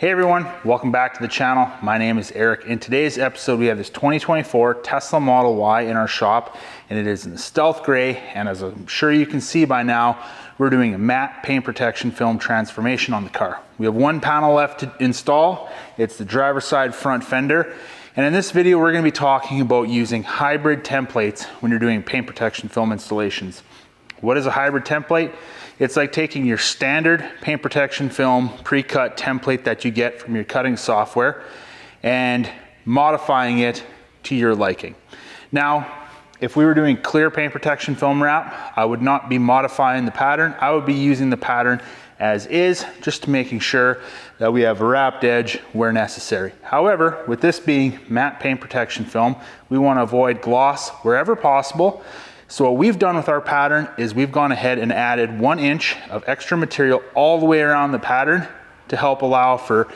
Hey everyone, welcome back to the channel. My name is Eric. In today's episode, we have this 2024 Tesla Model Y in our shop, and it is in the stealth gray. And as I'm sure you can see by now, we're doing a matte paint protection film transformation on the car. We have one panel left to install. It's the driver's side front fender. And in this video, we're going to be talking about using hybrid templates when you're doing paint protection film installations. What is a hybrid template? It's like taking your standard paint protection film pre-cut template that you get from your cutting software and modifying it to your liking. Now, if we were doing clear paint protection film wrap, I would not be modifying the pattern. I would be using the pattern as is, just making sure that we have a wrapped edge where necessary. However, with this being matte paint protection film, we want to avoid gloss wherever possible. So what we've done with our pattern is we've gone ahead and added 1 inch of extra material all the way around the pattern to help allow for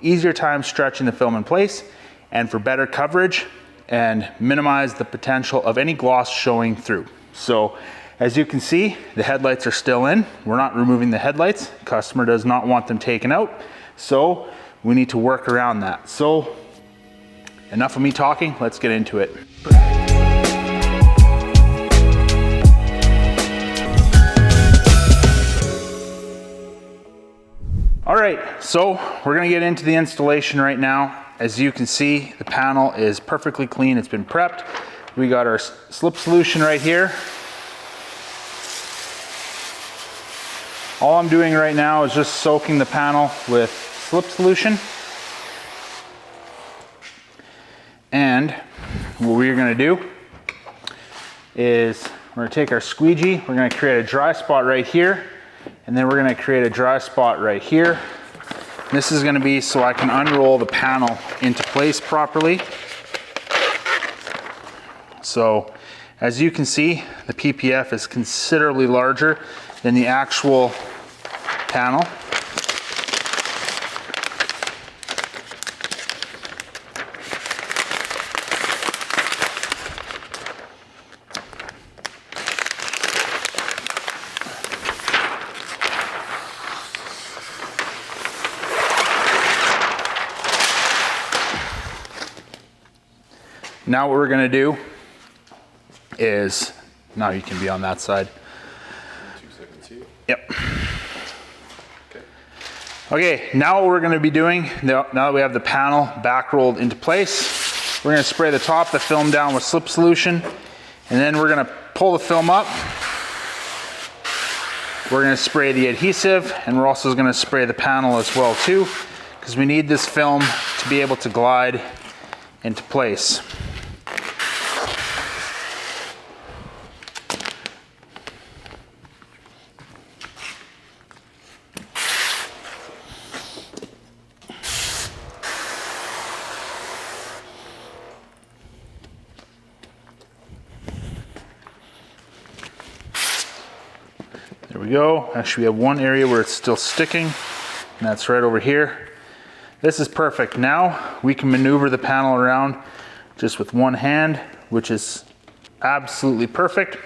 easier time stretching the film in place and for better coverage and minimize the potential of any gloss showing through. So as you can see, the headlights are still in. We're not removing the headlights. Customer does not want them taken out. So we need to work around that. So enough of me talking, let's get into it. All right, so we're gonna get into the installation right now. As you can see, the panel is perfectly clean. It's been prepped. We got our slip solution right here. All I'm doing right now is just soaking the panel with slip solution. And what we're gonna do is we're gonna take our squeegee, we're gonna create a dry spot right here, and then we're gonna create a dry spot right here. This is gonna be so I can unroll the panel into place properly. So as you can see, the PPF is considerably larger than the actual panel. Now what we're gonna do is, now you can be on that side. 2 seconds here. Yep. Okay, now what we're gonna be doing, now that we have the panel back rolled into place, we're gonna spray the top of the film down with slip solution, and then we're gonna pull the film up. We're gonna spray the adhesive, and we're also gonna spray the panel as well too, because we need this film to be able to glide into place. There we go. Actually, we have one area where it's still sticking, and that's right over here. This is perfect. Now we can maneuver the panel around just with one hand, which is absolutely perfect.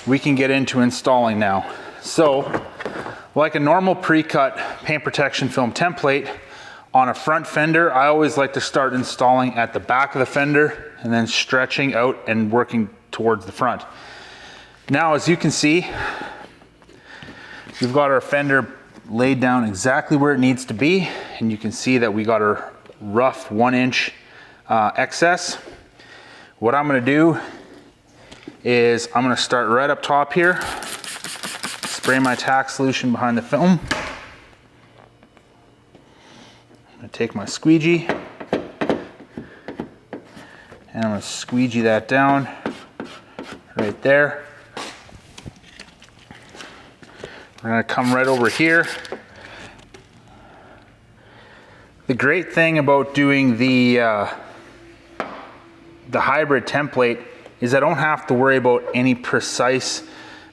We can get into installing now. So, like a normal pre-cut paint protection film template, on a front fender, I always like to start installing at the back of the fender and then stretching out and working towards the front. Now, as you can see, we've got our fender laid down exactly where it needs to be, and you can see that we got our rough 1 inch excess. What I'm gonna do is I'm gonna start right up top here, spray my tack solution behind the film. I'm gonna take my squeegee, and I'm gonna squeegee that down right there. We're gonna come right over here. The great thing about doing the hybrid template is I don't have to worry about any precise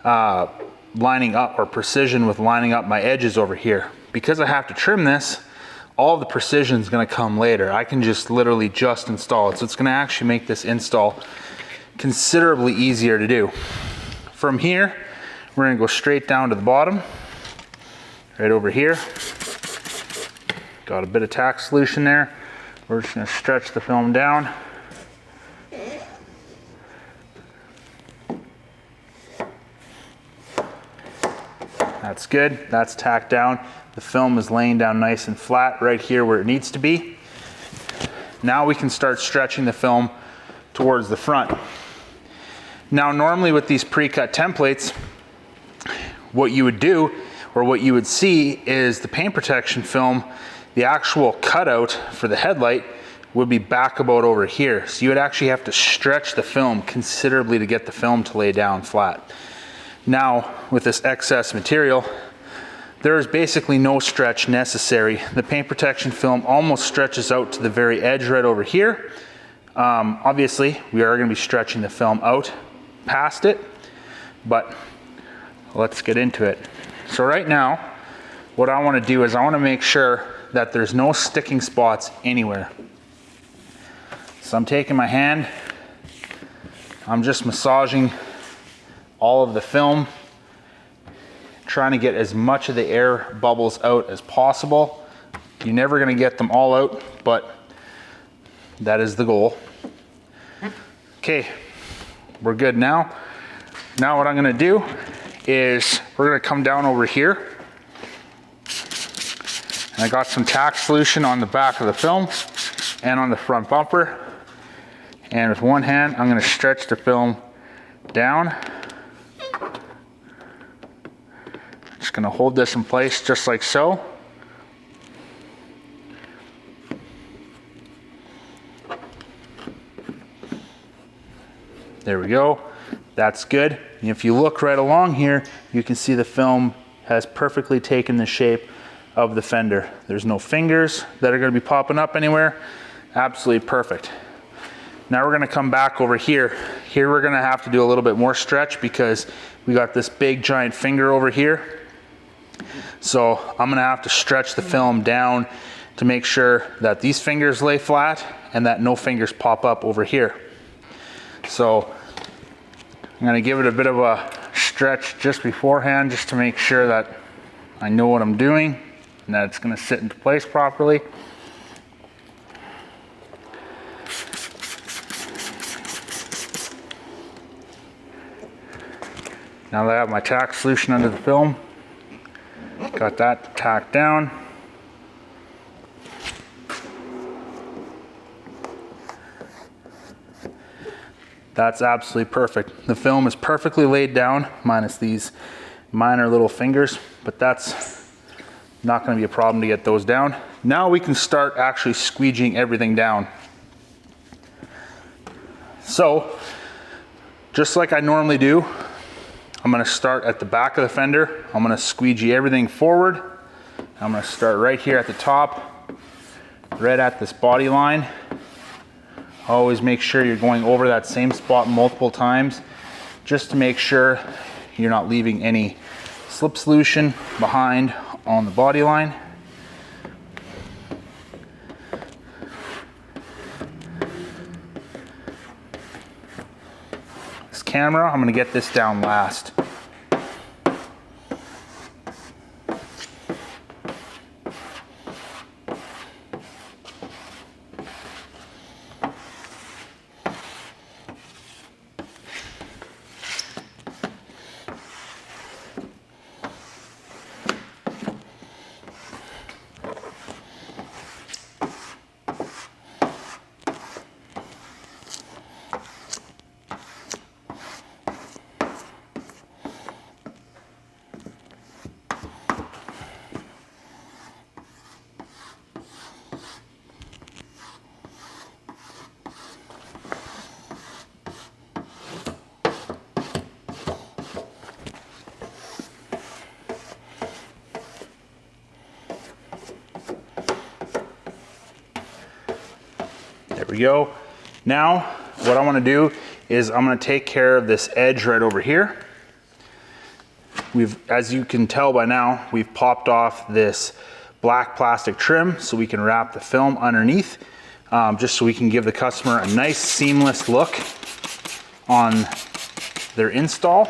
lining up or precision with lining up my edges over here. Because I have to trim this, all the precision is gonna come later. I can just literally just install it. So it's gonna actually make this install considerably easier to do. From here, we're gonna go straight down to the bottom, right over here. Got a bit of tack solution there. We're just gonna stretch the film down. That's good, that's tacked down. The film is laying down nice and flat right here where it needs to be. Now we can start stretching the film towards the front. Now normally with these pre-cut templates, what you would do, or what you would see, is the paint protection film, the actual cutout for the headlight would be back about over here. So you would actually have to stretch the film considerably to get the film to lay down flat. Now with this excess material, there is basically no stretch necessary. The paint protection film almost stretches out to the very edge right over here. Obviously, we are going to be stretching the film out past it, but let's get into it. So right now, what I want to do is I want to make sure that there's no sticking spots anywhere. So I'm taking my hand, I'm just massaging all of the film, trying to get as much of the air bubbles out as possible. You're never going to get them all out, but that is the goal. Okay, we're good now. Now what I'm going to do is we're going to come down over here. And I got some tack solution on the back of the film and on the front bumper. And with one hand, I'm going to stretch the film down. Just going to hold this in place just like so. There we go. That's good. And if you look right along here, you can see the film has perfectly taken the shape of the fender. There's no fingers that are going to be popping up anywhere. Absolutely perfect. Now we're going to come back over here. Here we're going to have to do a little bit more stretch because we got this big giant finger over here. So I'm going to have to stretch the film down to make sure that these fingers lay flat and that no fingers pop up over here. So I'm going to give it a bit of a stretch just beforehand just to make sure that I know what I'm doing and that it's going to sit into place properly. Now that I have my tack solution under the film, got that tacked down. That's absolutely perfect. The film is perfectly laid down, minus these minor little fingers, but that's not going to be a problem to get those down. Now we can start actually squeegeeing everything down. So, just like I normally do, I'm going to start at the back of the fender. I'm going to squeegee everything forward. I'm going to start right here at the top, right at this body line. Always make sure you're going over that same spot multiple times, just to make sure you're not leaving any slip solution behind on the body line. This camera, I'm going to get this down last. There we go. Now, what I want to do is I'm going to take care of this edge right over here. As you can tell by now, we've popped off this black plastic trim so we can wrap the film underneath, just so we can give the customer a nice seamless look on their install.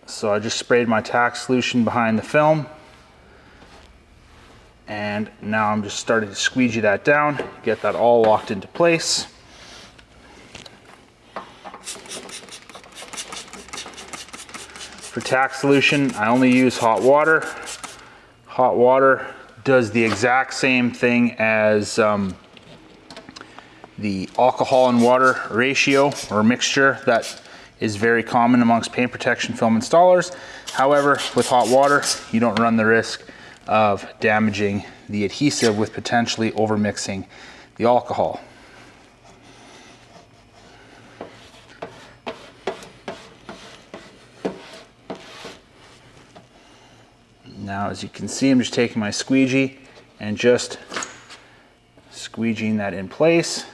So I just sprayed my tack solution behind the film. And now I'm just starting to squeegee that down, get that all locked into place. For tack solution, I only use hot water. Hot water does the exact same thing as the alcohol and water ratio or mixture that is very common amongst paint protection film installers. However, with hot water, you don't run the risk of damaging the adhesive with potentially overmixing the alcohol. Now, as you can see, I'm just taking my squeegee and just squeegeeing that in place.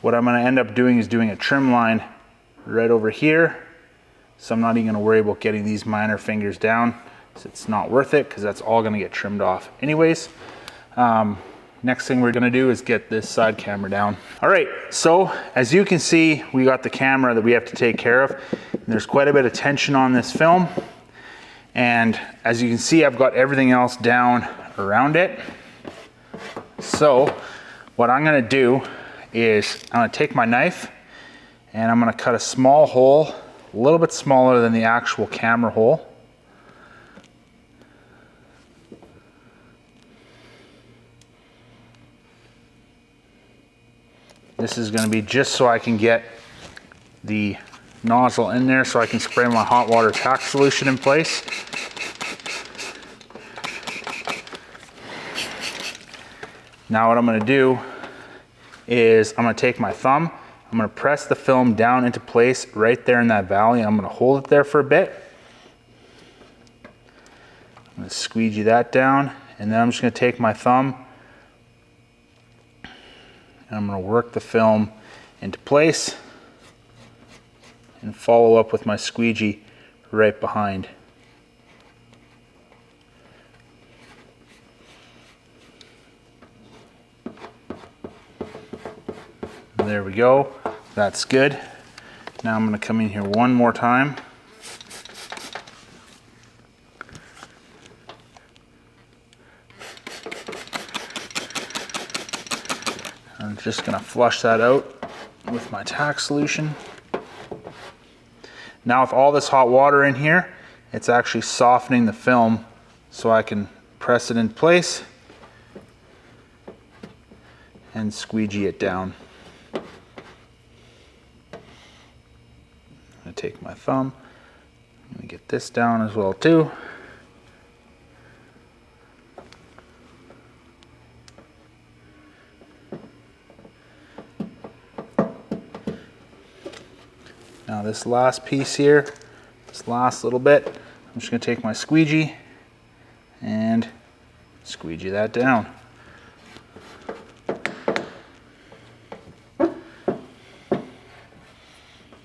What I'm going to end up doing is doing a trim line right over here. So I'm not even going to worry about getting these minor fingers down. So it's not worth it because that's all going to get trimmed off anyways. Next thing we're going to do is get this side camera down. All right, so as you can see, we got the camera that we have to take care of. There's quite a bit of tension on this film. And as you can see, I've got everything else down around it. So what I'm going to do is I'm going to take my knife and I'm going to cut a small hole, a little bit smaller than the actual camera hole. This is going to be just so I can get the nozzle in there so I can spray my hot water tack solution in place. Now what I'm going to do is I'm going to take my thumb, I'm going to press the film down into place right there in that valley. I'm going to hold it there for a bit. I'm going to squeegee that down, and then I'm just going to take my thumb and I'm going to work the film into place and follow up with my squeegee right behind. There we go. That's good. Now I'm going to come in here one more time. I'm just going to flush that out with my tack solution. Now with all this hot water in here, it's actually softening the film so I can press it in place and squeegee it down. I'm going to take my thumb, I'm going to get this down as well too. Now this last piece here, this last little bit, I'm just going to take my squeegee and squeegee that down. And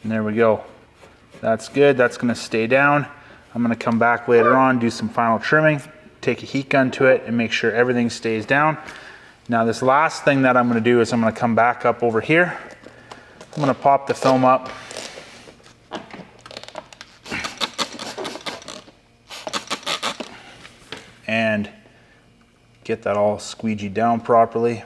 there we go. That's good. That's going to stay down. I'm going to come back later on, do some final trimming, take a heat gun to it and make sure everything stays down. Now this last thing that I'm going to do is I'm going to come back up over here. I'm going to pop the film up. And get that all squeegeed down properly.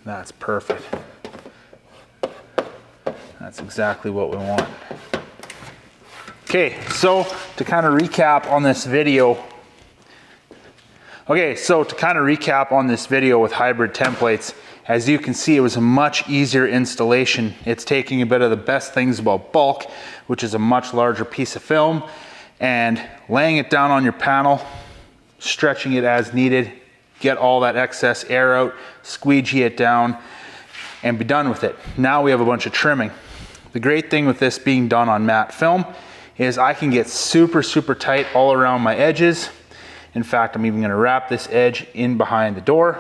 That's perfect. That's exactly what we want. Okay, so to kind of recap on this video. With hybrid templates, as you can see, it was a much easier installation. It's taking a bit of the best things about bulk, which is a much larger piece of film, and laying it down on your panel, stretching it as needed, get all that excess air out, squeegee it down, and be done with it. Now we have a bunch of trimming. The great thing with this being done on matte film is I can get super, super tight all around my edges. In fact, I'm even gonna wrap this edge in behind the door.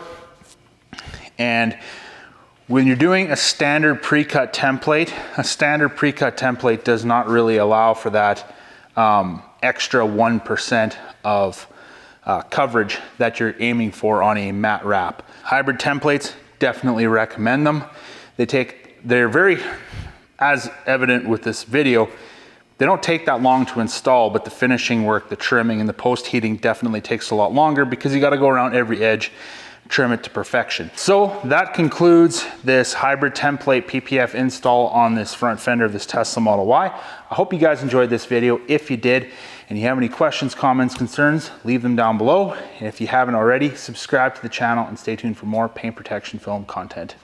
And when you're doing a standard pre-cut template, does not really allow for that extra 1% of coverage that you're aiming for on a matte wrap. Hybrid templates, definitely recommend them. They take they're very, as evident with this video, they don't take that long to install, but the finishing work, the trimming and the post heating definitely takes a lot longer because you got to go around every edge, trim it to perfection. So that concludes this hybrid template PPF install on this front fender of this Tesla Model Y. I hope you guys enjoyed this video. If you did, and you have any questions, comments, concerns, leave them down below. And if you haven't already, subscribe to the channel and stay tuned for more paint protection film content.